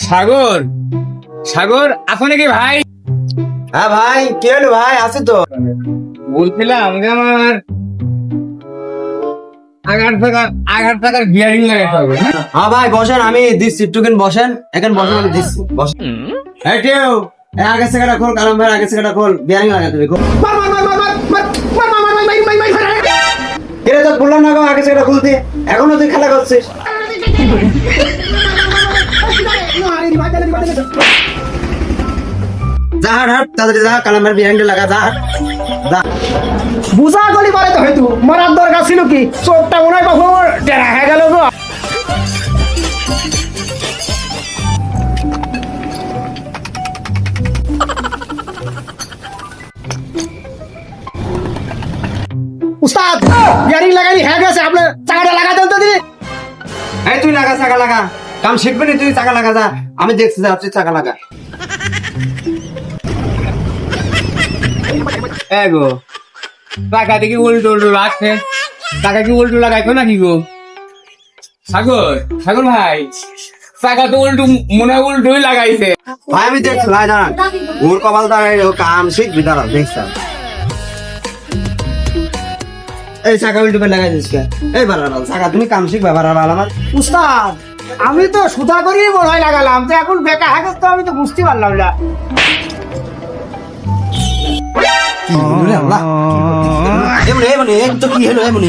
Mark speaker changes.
Speaker 1: সাগর সাগর আছো নাকি ভাই?
Speaker 2: হ্যাঁ ভাই, কি হলো ভাই? আছি তো।
Speaker 1: বলছিলাম যে আমার আগার টাকার বিয়ারিং লাগাতে হবে।
Speaker 2: হ্যাঁ ভাই বসেন, আমি দিচ্ছি, একটুখানি বসেন। এখন বসেন, আমি দিচ্ছি, বসেন। এই কেউ আগে সেখানটা খোল, কালাম ভাই আগে সেখানটা খোল, বিয়ারিং লাগাতে হবে। এরা তো বললাম না গো আগে সেখানটা খুলতে, এখনো তুই খেলা করছিস। যা হাট হাট, তাড়াতাড়ি যা, কালাম ভাই বিয়ারিংটা লাগা, যা হাট, যা।
Speaker 3: বুঝা গলি পারে তো হয়তো মারার দরকার ছিল কি? চোখটা মনে হয় কখন টেরা হয়ে গেল গো। উস্তাদ ইয়ারিং লাগাই হয়ে গেছে, আপনার চাকাটা লাগা দেন তো দিদি।
Speaker 2: এই তুই লাগা, চাকা লাগা, কাম শিখবি না তুই, চাকা লাগা যা, আমি দেখছি, যা তুই চাকা লাগা।
Speaker 1: এগো টাকা দেখি উল্টো উল্টো লাগছে, টাকা কি উল্টো লাগাইছো নাকি গো? সাগর সাগর ভাই, টাকা তো উল্টো মনে হয় উল্টোই লাগাইছে।
Speaker 2: ভাই আমি দেখছি ভাই, দাঁড়ান, ওর কপাল দাঁড়ায়, ও কাম শিখবি, দাঁড়ান দেখছি। এই চাকা উল্টো করে লাগাই দিস কে? এই বাড়ার চাকা, তুমি কাম শিখবা বাড়ার আমার।
Speaker 3: উস্তাদ আমি তো সুতা করিয়ে মনে হয় লাগালাম, তো এখন বেকা হয়ে গেছে, তো আমি তো বুঝতে পারলাম না।
Speaker 2: কি হলো রে আল্লাহ? এমনি এমনি এক তো কি হলো এমনি?